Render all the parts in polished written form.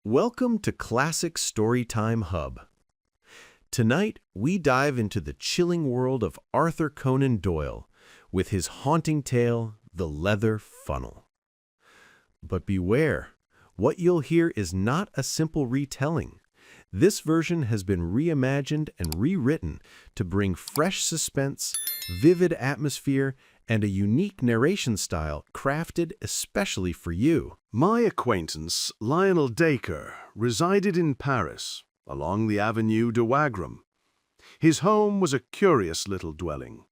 Welcome to Classic Storytime Hub. Tonight, we dive into the chilling world of Arthur Conan Doyle with his haunting tale, The Leather Funnel. But beware, what you'll hear is not a simple retelling. This version has been reimagined and rewritten to bring fresh suspense, vivid atmosphere, and a unique narration style crafted especially for you. My acquaintance, Lionel Dacre, resided in Paris, along the Avenue de Wagram. His home was a curious little dwelling,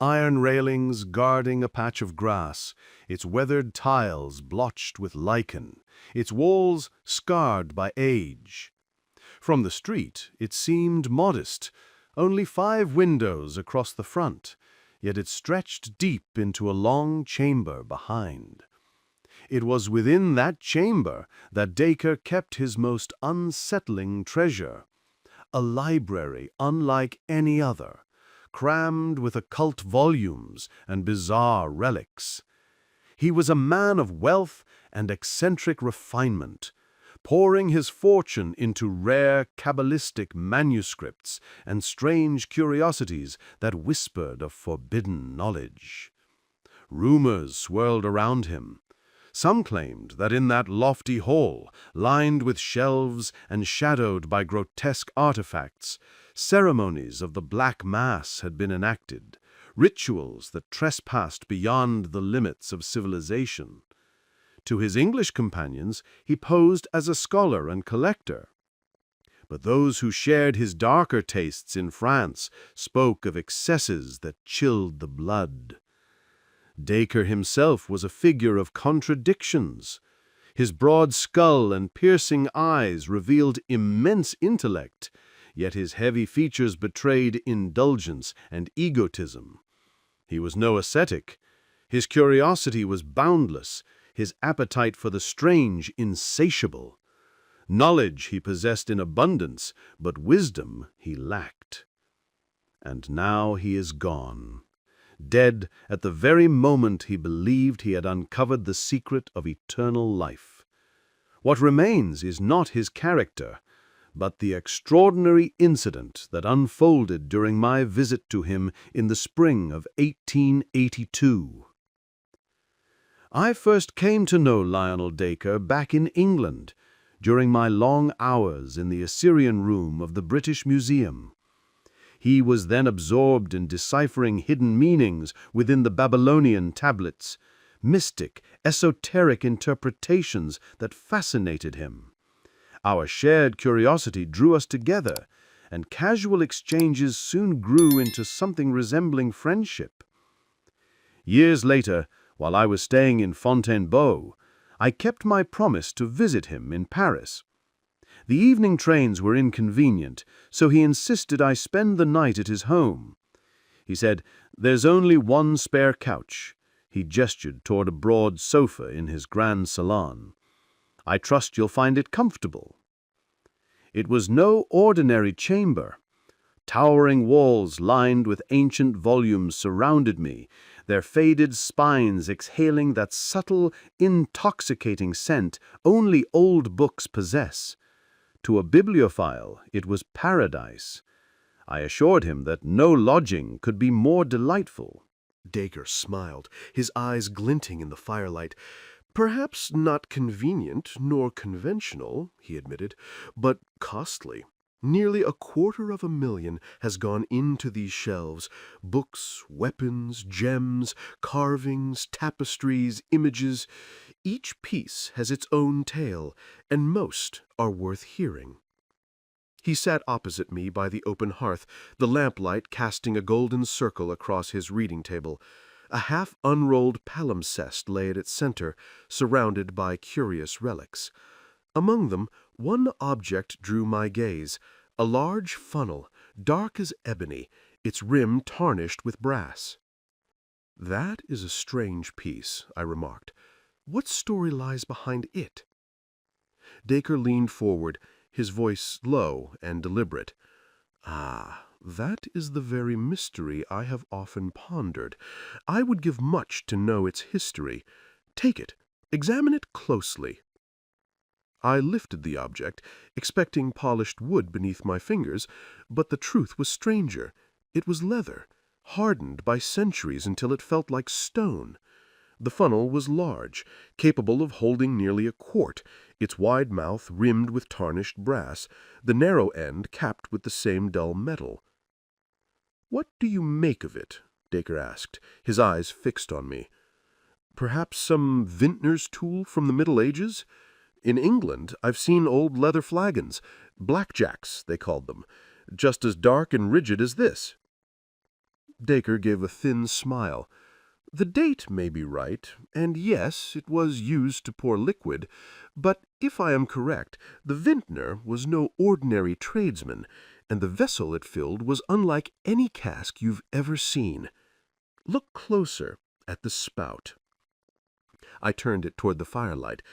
iron railings guarding a patch of grass, its weathered tiles blotched with lichen, its walls scarred by age. From the street, it seemed modest, only 5 windows across the front, yet it stretched deep into a long chamber behind. It was within that chamber that Dacre kept his most unsettling treasure, a library unlike any other, crammed with occult volumes and bizarre relics. He was a man of wealth and eccentric refinement, pouring his fortune into rare Kabbalistic manuscripts and strange curiosities that whispered of forbidden knowledge. Rumors swirled around him. Some claimed that in that lofty hall, lined with shelves and shadowed by grotesque artifacts, ceremonies of the Black Mass had been enacted, rituals that trespassed beyond the limits of civilization. To his English companions, he posed as a scholar and collector. But those who shared his darker tastes in France spoke of excesses that chilled the blood. Dacre himself was a figure of contradictions. His broad skull and piercing eyes revealed immense intellect, yet his heavy features betrayed indulgence and egotism. He was no ascetic. His curiosity was boundless, his appetite for the strange insatiable. Knowledge he possessed in abundance, but wisdom he lacked. And now he is gone, dead at the very moment he believed he had uncovered the secret of eternal life. What remains is not his character, but the extraordinary incident that unfolded during my visit to him in the spring of 1882. I first came to know Lionel Dacre back in England, during my long hours in the Assyrian room of the British Museum. He was then absorbed in deciphering hidden meanings within the Babylonian tablets, mystic, esoteric interpretations that fascinated him. Our shared curiosity drew us together, and casual exchanges soon grew into something resembling friendship. Years later, while I was staying in Fontainebleau, I kept my promise to visit him in Paris. The evening trains were inconvenient, so he insisted I spend the night at his home. He said, "There's only one spare couch." He gestured toward a broad sofa in his grand salon. "I trust you'll find it comfortable." It was no ordinary chamber. Towering walls lined with ancient volumes surrounded me, their faded spines exhaling that subtle, intoxicating scent only old books possess. To a bibliophile, it was paradise. I assured him that no lodging could be more delightful. Dacre smiled, his eyes glinting in the firelight. "Perhaps not convenient nor conventional," he admitted, "but costly. Nearly $250,000 has gone into these shelves. Books, weapons, gems, carvings, tapestries, images. Each piece has its own tale, and most are worth hearing." He sat opposite me by the open hearth, the lamplight casting a golden circle across his reading table. A half-unrolled palimpsest lay at its center, surrounded by curious relics. Among them, one object drew my gaze, a large funnel, dark as ebony, its rim tarnished with brass. "That is a strange piece," I remarked. "What story lies behind it?" Dacre leaned forward, his voice low and deliberate. "Ah, that is the very mystery I have often pondered. I would give much to know its history. Take it, examine it closely." I lifted the object, expecting polished wood beneath my fingers, but the truth was stranger. It was leather, hardened by centuries until it felt like stone. The funnel was large, capable of holding nearly a quart, its wide mouth rimmed with tarnished brass, the narrow end capped with the same dull metal. "What do you make of it?" Dacre asked, his eyes fixed on me. "Perhaps some vintner's tool from the Middle Ages? In England, I've seen old leather flagons, blackjacks, they called them, just as dark and rigid as this." Dacre gave a thin smile. "The date may be right, and yes, it was used to pour liquid, but if I am correct, the vintner was no ordinary tradesman, and the vessel it filled was unlike any cask you've ever seen. Look closer at the spout." I turned it toward the firelight.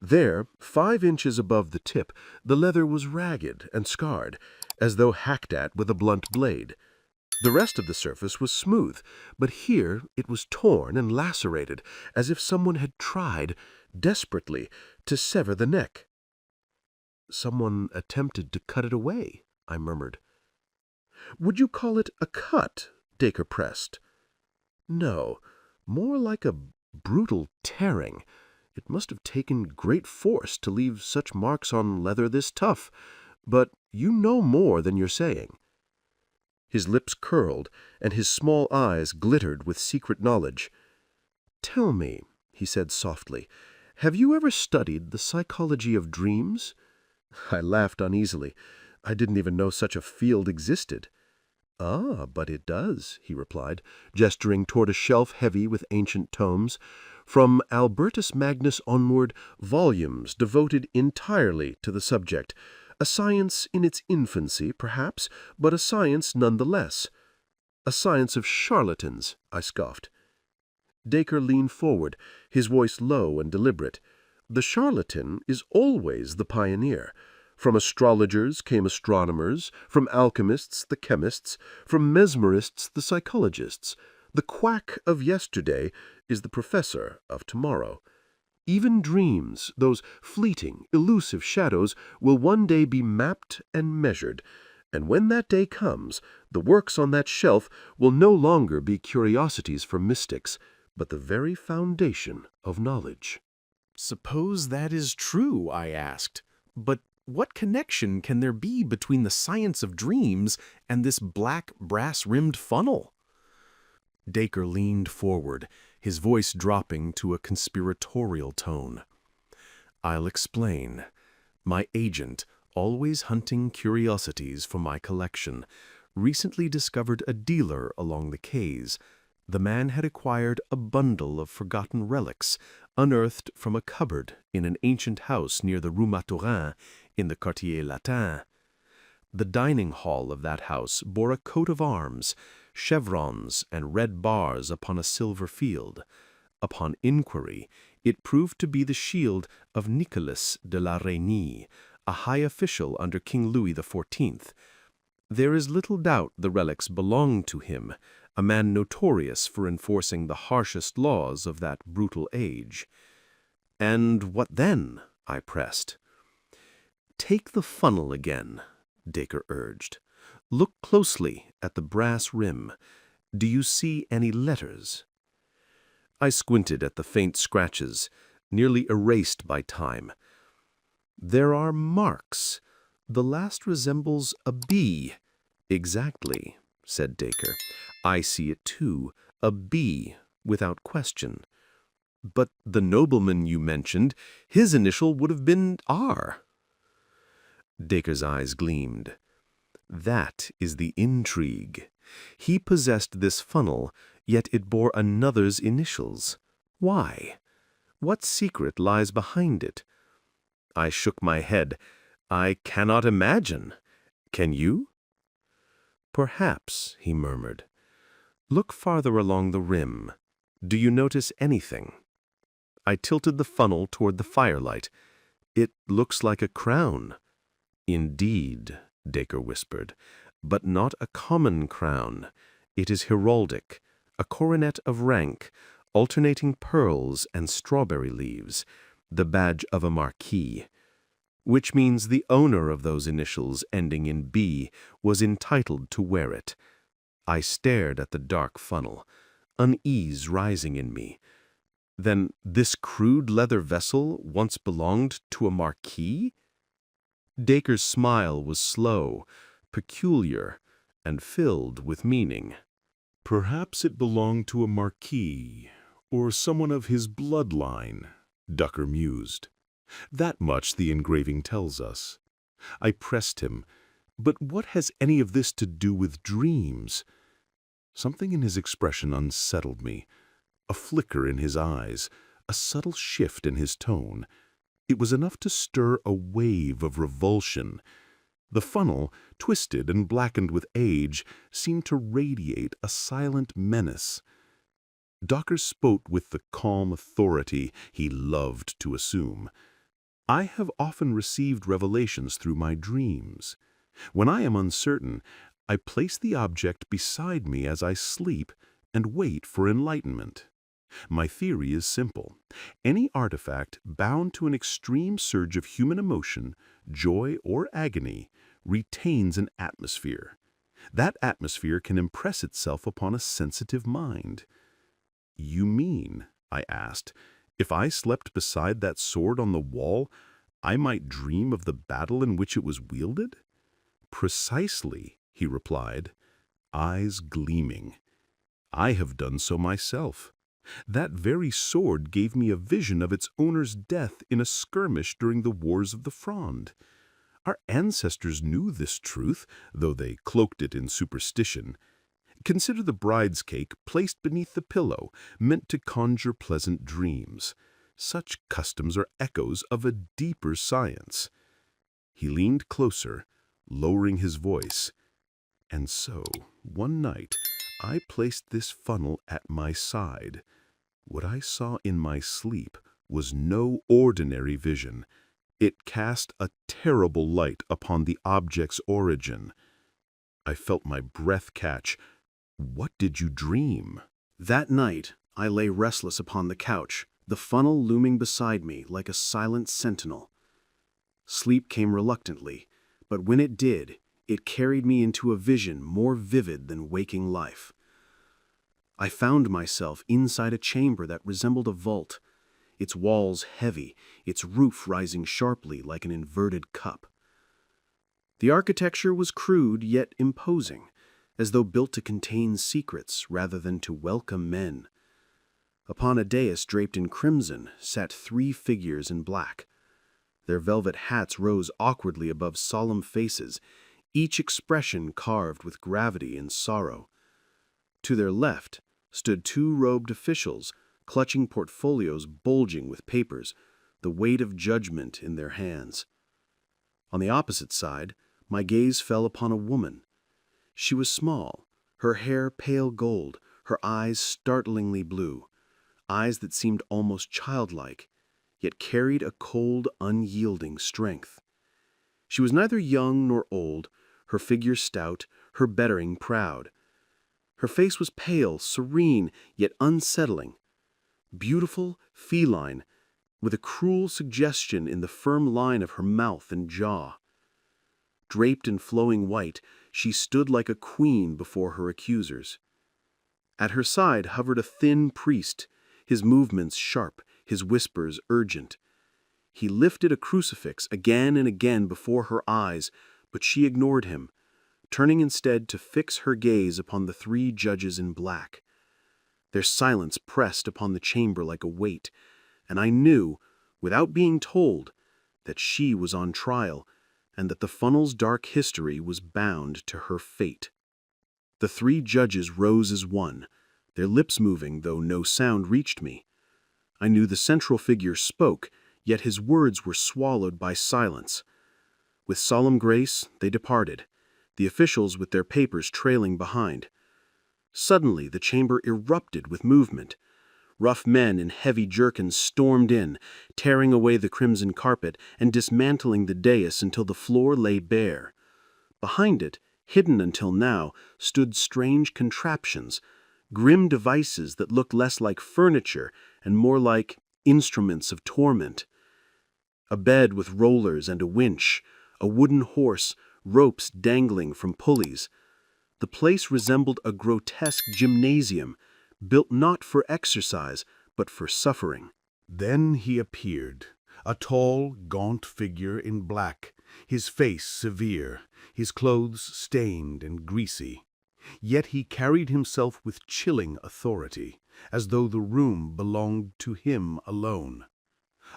There, 5 inches above the tip, the leather was ragged and scarred, as though hacked at with a blunt blade. The rest of the surface was smooth, but here it was torn and lacerated, as if someone had tried, desperately, to sever the neck. "Someone attempted to cut it away," I murmured. "Would you call it a cut?" Dacre pressed. "No, more like a brutal tearing. It must have taken great force to leave such marks on leather this tough, but you know more than you're saying." His lips curled, and his small eyes glittered with secret knowledge. "Tell me," he said softly, "have you ever studied the psychology of dreams?" I laughed uneasily. I didn't even know such a field existed. "Ah, but it does," he replied, gesturing toward a shelf heavy with ancient tomes. "From Albertus Magnus onward, volumes devoted entirely to the subject. A science in its infancy, perhaps, but a science none the less." "A science of charlatans," I scoffed. Dacre leaned forward, his voice low and deliberate. "The charlatan is always the pioneer. From astrologers came astronomers, from alchemists the chemists, from mesmerists the psychologists. The quack of yesterday is the professor of tomorrow. Even dreams, those fleeting, elusive shadows, will one day be mapped and measured, and when that day comes, the works on that shelf will no longer be curiosities for mystics, but the very foundation of knowledge." "Suppose that is true," I asked. "But what connection can there be between the science of dreams and this black brass-rimmed funnel?" Dacre leaned forward, his voice dropping to a conspiratorial tone. "I'll explain. My agent, always hunting curiosities for my collection, recently discovered a dealer along the quays. The man had acquired a bundle of forgotten relics, unearthed from a cupboard in an ancient house near the Rue Maturin in the Quartier Latin. The dining hall of that house bore a coat of arms, chevrons and red bars upon a silver field. Upon inquiry, it proved to be the shield of Nicolas de la Reynie, a high official under King Louis XIV. There is little doubt the relics belonged to him, a man notorious for enforcing the harshest laws of that brutal age." "And what then?" I pressed. "Take the funnel again," Dacre urged. "Look closely at the brass rim. Do you see any letters?" I squinted at the faint scratches, nearly erased by time. "There are marks. The last resembles a B." "Exactly," said Dacre. "I see it too. A B, without question. But the nobleman you mentioned, his initial would have been R." Dacre's eyes gleamed. "That is the intrigue. He possessed this funnel, yet it bore another's initials. Why? What secret lies behind it?" I shook my head. "I cannot imagine. Can you?" "Perhaps," he murmured. "Look farther along the rim. Do you notice anything?" I tilted the funnel toward the firelight. "It looks like a crown." "Indeed," Dacre whispered, "but not a common crown. It is heraldic, a coronet of rank, alternating pearls and strawberry leaves, the badge of a marquis. which means the owner of those initials ending in B was entitled to wear it. I stared at the dark funnel, unease rising in me. Then this crude leather vessel once belonged to a marquis? Dacre's smile was slow, peculiar, and filled with meaning. Perhaps it belonged to a marquis, or someone of his bloodline, Ducker mused. That much the engraving tells us. I pressed him, but what has any of this to do with dreams? Something in his expression unsettled me. A flicker in his eyes, a subtle shift in his tone. It was enough to stir a wave of revulsion. The funnel, twisted and blackened with age, seemed to radiate a silent menace. Docker spoke with the calm authority he loved to assume. I have often received revelations through my dreams. When I am uncertain, I place the object beside me as I sleep and wait for enlightenment. My theory is simple. Any artifact bound to an extreme surge of human emotion, joy or agony, retains an atmosphere. That atmosphere can impress itself upon a sensitive mind. "You mean," I asked, "if I slept beside that sword on the wall, I might dream of the battle in which it was wielded?" "Precisely," he replied, eyes gleaming. "I have done so myself. That very sword gave me a vision of its owner's death in a skirmish during the Wars of the Fronde. Our ancestors knew this truth, though they cloaked it in superstition. Consider the bride's cake placed beneath the pillow, meant to conjure pleasant dreams. Such customs are echoes of a deeper science." He leaned closer, lowering his voice. "And so, one night, I placed this funnel at my side. What I saw in my sleep was no ordinary vision. It cast a terrible light upon the object's origin." I felt my breath catch. "What did you dream?" That night, I lay restless upon the couch, the funnel looming beside me like a silent sentinel. Sleep came reluctantly, but when it did, it carried me into a vision more vivid than waking life. I found myself inside a chamber that resembled a vault, its walls heavy, its roof rising sharply like an inverted cup. The architecture was crude yet imposing, as though built to contain secrets rather than to welcome men. Upon a dais draped in crimson sat 3 figures in black. Their velvet hats rose awkwardly above solemn faces, each expression carved with gravity and sorrow. To their left stood 2 robed officials, clutching portfolios bulging with papers, the weight of judgment in their hands. On the opposite side, my gaze fell upon a woman. She was small, her hair pale gold, her eyes startlingly blue, eyes that seemed almost childlike, yet carried a cold, unyielding strength. She was neither young nor old, her figure stout, her bearing proud. Her face was pale, serene, yet unsettling. Beautiful, feline, with a cruel suggestion in the firm line of her mouth and jaw. Draped in flowing white, she stood like a queen before her accusers. At her side hovered a thin priest, his movements sharp, his whispers urgent. He lifted a crucifix again and again before her eyes, but she ignored him, turning instead to fix her gaze upon the 3 judges in black. Their silence pressed upon the chamber like a weight, and I knew, without being told, that she was on trial, and that the funnel's dark history was bound to her fate. The 3 judges rose as one, their lips moving, though no sound reached me. I knew the central figure spoke, yet his words were swallowed by silence. With solemn grace, they departed, the officials with their papers trailing behind. Suddenly, the chamber erupted with movement. Rough men in heavy jerkins stormed in, tearing away the crimson carpet and dismantling the dais until the floor lay bare. Behind it, hidden until now, stood strange contraptions, grim devices that looked less like furniture and more like instruments of torment. A bed with rollers and a winch, a wooden horse, ropes dangling from pulleys. The place resembled a grotesque gymnasium, built not for exercise, but for suffering. Then he appeared, a tall, gaunt figure in black, his face severe, his clothes stained and greasy. Yet he carried himself with chilling authority, as though the room belonged to him alone.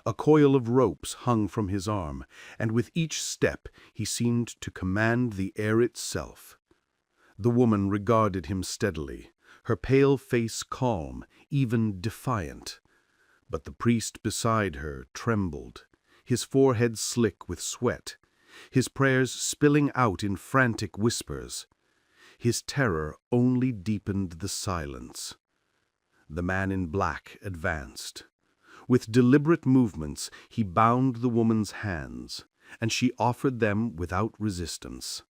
A coil of ropes hung from his arm, and with each step he seemed to command the air itself. The woman regarded him steadily, her pale face calm, even defiant. But the priest beside her trembled, his forehead slick with sweat, his prayers spilling out in frantic whispers. His terror only deepened the silence. The man in black advanced. With deliberate movements, he bound the woman's hands, and she offered them without resistance.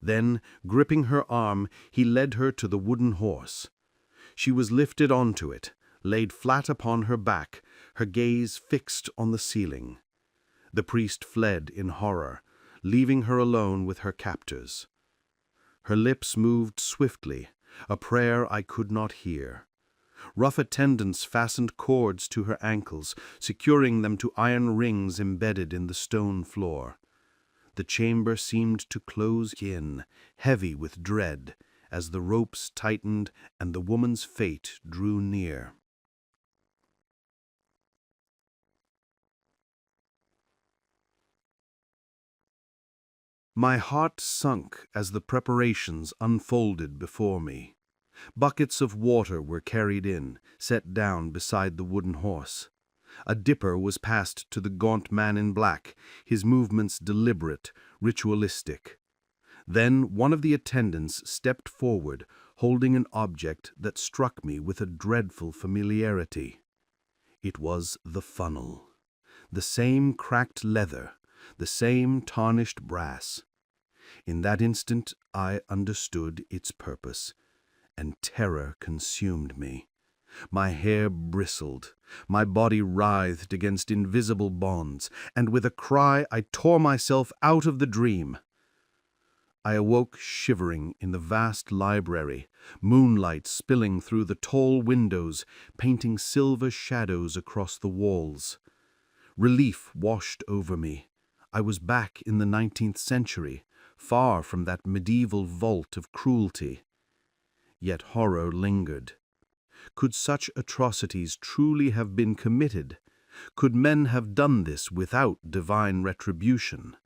Then, gripping her arm, he led her to the wooden horse. She was lifted onto it, laid flat upon her back, her gaze fixed on the ceiling. The priest fled in horror, leaving her alone with her captors. Her lips moved swiftly, a prayer I could not hear. Rough attendants fastened cords to her ankles, securing them to iron rings embedded in the stone floor. The chamber seemed to close in, heavy with dread, as the ropes tightened and the woman's fate drew near. My heart sunk as the preparations unfolded before me. Buckets of water were carried in, set down beside the wooden horse. A dipper was passed to the gaunt man in black, his movements deliberate, ritualistic. Then one of the attendants stepped forward, holding an object that struck me with a dreadful familiarity. It was the funnel. The same cracked leather, the same tarnished brass. In that instant I understood its purpose, and terror consumed me. My hair bristled, my body writhed against invisible bonds, and with a cry I tore myself out of the dream. I awoke shivering in the vast library, moonlight spilling through the tall windows, painting silver shadows across the walls. Relief washed over me. I was back in the 19th century, far from that medieval vault of cruelty. Yet horror lingered. Could such atrocities truly have been committed? Could men have done this without divine retribution?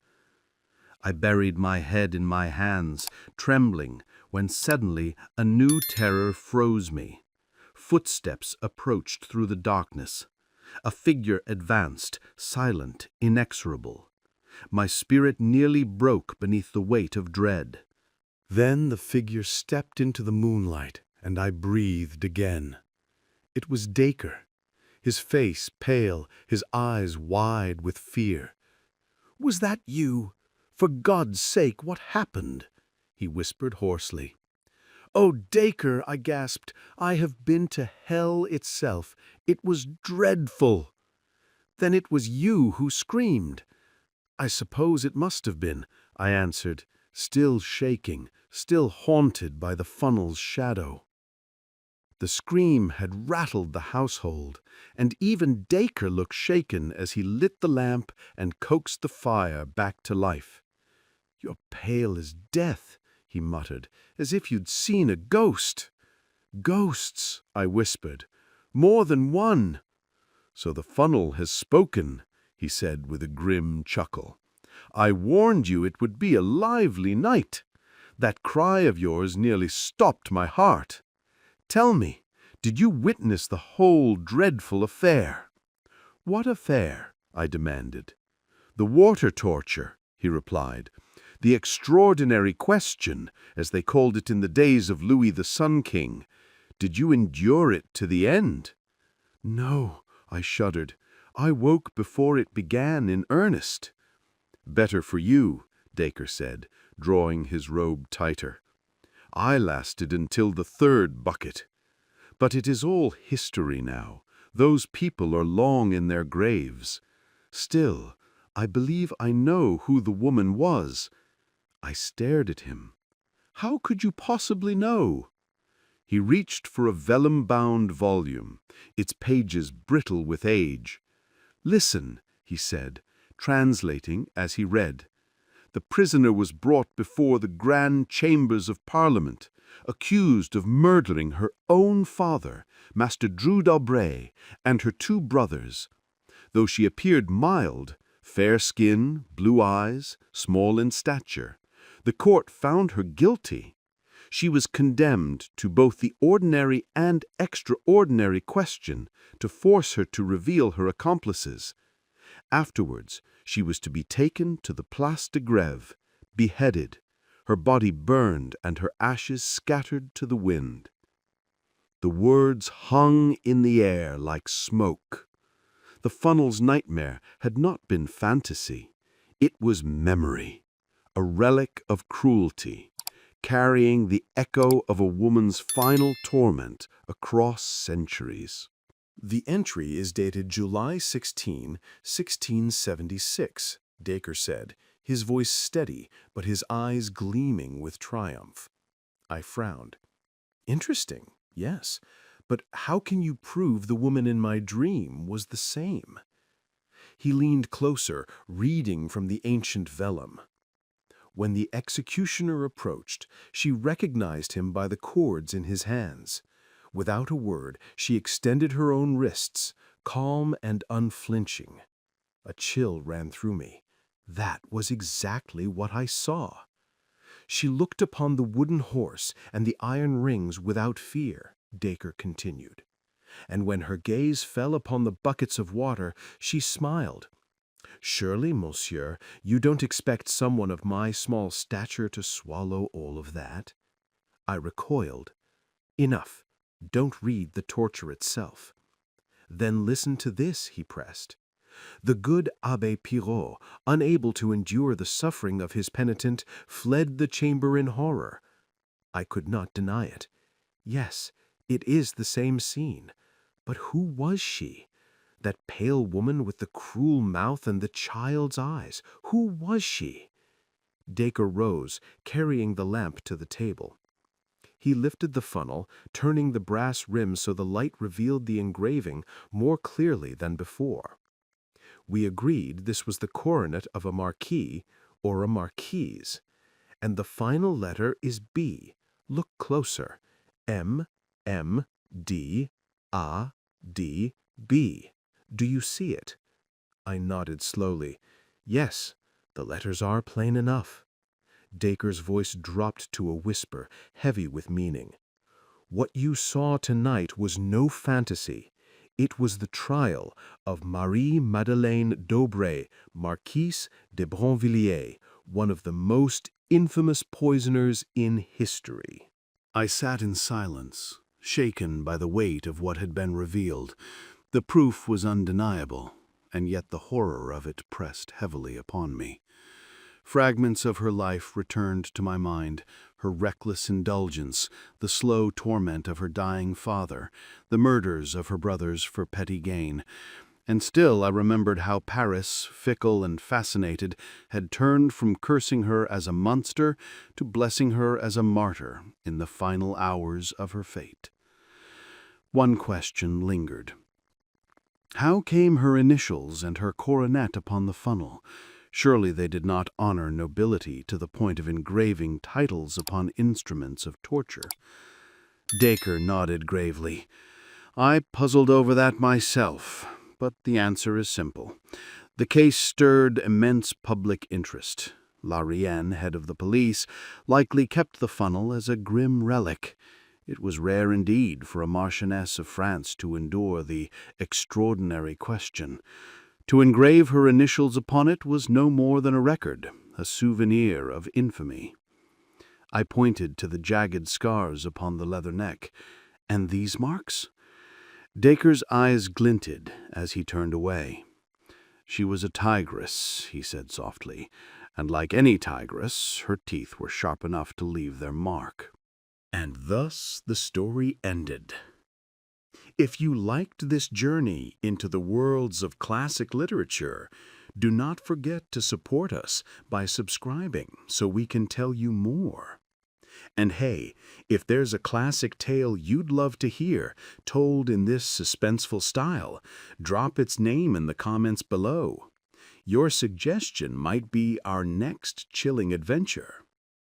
I buried my head in my hands, trembling, when suddenly a new terror froze me. Footsteps approached through the darkness. A figure advanced, silent, inexorable. My spirit nearly broke beneath the weight of dread. Then the figure stepped into the moonlight, and I breathed again. It was Dacre, his face pale, his eyes wide with fear. "Was that you? For God's sake, what happened?" he whispered hoarsely. "Oh, Dacre," I gasped, "I have been to hell itself. It was dreadful." "Then it was you who screamed." "I suppose it must have been," I answered, still shaking, still haunted by the funnel's shadow. The scream had rattled the household, and even Dacre looked shaken as he lit the lamp and coaxed the fire back to life. "You're pale as death," he muttered, "as if you'd seen a ghost." "Ghosts," I whispered. "More than one." "So the funnel has spoken," he said with a grim chuckle. "I warned you it would be a lively night. That cry of yours nearly stopped my heart. Tell me, did you witness the whole dreadful affair?" "What affair?" I demanded. "The water torture," he replied. "The extraordinary question, as they called it in the days of Louis the Sun King. Did you endure it to the end?" "No," I shuddered. "I woke before it began in earnest." "Better for you," Dacre said, drawing his robe tighter. "I lasted until the third bucket. But it is all history now. Those people are long in their graves. Still, I believe I know who the woman was. I stared at him. How could you possibly know? He reached for a vellum-bound volume, its pages brittle with age. "Listen," he said, translating as he read. "The prisoner was brought before the grand chambers of Parliament, accused of murdering her own father, Master Drew d'Aubray, and her 2 brothers. Though she appeared mild, fair skin, blue eyes, small in stature, the court found her guilty. She was condemned to both the ordinary and extraordinary question to force her to reveal her accomplices. Afterwards, she was to be taken to the Place de Grève, beheaded, her body burned and her ashes scattered to the wind." The words hung in the air like smoke. The funnel's nightmare had not been fantasy. It was memory, a relic of cruelty, carrying the echo of a woman's final torment across centuries. The entry is dated July 16, 1676, Dacre said, his voice steady but his eyes gleaming with triumph. I frowned. Interesting, yes, but how can you prove the woman in my dream was the same? He leaned closer, reading from the ancient vellum. When the executioner approached, she recognized him by the cords in his hands. Without a word, she extended her own wrists, calm and unflinching. A chill ran through me. That was exactly what I saw. She looked upon the wooden horse and the iron rings without fear, Dacre continued. And when her gaze fell upon the buckets of water, she smiled. "Surely, monsieur, you don't expect someone of my small stature to swallow all of that?" I recoiled. "Enough. Don't read the torture itself." "Then listen to this," he pressed. "The good Abbé Pirot, unable to endure the suffering of his penitent, fled the chamber in horror." I could not deny it. Yes, it is the same scene. But who was she? That pale woman with the cruel mouth and the child's eyes. Who was she? Dacre rose, carrying the lamp to the table. He lifted the funnel, turning the brass rim so the light revealed the engraving more clearly than before. We agreed this was the coronet of a marquis or a marquise. And the final letter is B. Look closer. M, M, D, A, D, B. Do you see it? I nodded slowly. Yes, the letters are plain enough. Dacre's voice dropped to a whisper, heavy with meaning. What you saw tonight was no fantasy. It was the trial of Marie-Madeleine d'Aubray, Marquise de Brinvilliers, one of the most infamous poisoners in history. I sat in silence, shaken by the weight of what had been revealed. The proof was undeniable, and yet the horror of it pressed heavily upon me. Fragments of her life returned to my mind, her reckless indulgence, the slow torment of her dying father, the murders of her brothers for petty gain. And still I remembered how Paris, fickle and fascinated, had turned from cursing her as a monster to blessing her as a martyr in the final hours of her fate. One question lingered. How came her initials and her coronet upon the funnel? Surely they did not honor nobility to the point of engraving titles upon instruments of torture. Dacre nodded gravely. I puzzled over that myself, but the answer is simple. The case stirred immense public interest. Larienne, head of the police, likely kept the funnel as a grim relic. It was rare indeed for a Marchioness of France to endure the extraordinary question. To engrave her initials upon it was no more than a record, a souvenir of infamy. I pointed to the jagged scars upon the leather neck. And these marks? Dacre's eyes glinted as he turned away. She was a tigress, he said softly, and like any tigress, her teeth were sharp enough to leave their mark. And thus the story ended. If you liked this journey into the worlds of classic literature, do not forget to support us by subscribing so we can tell you more. And hey, if there's a classic tale you'd love to hear told in this suspenseful style, drop its name in the comments below. Your suggestion might be our next chilling adventure.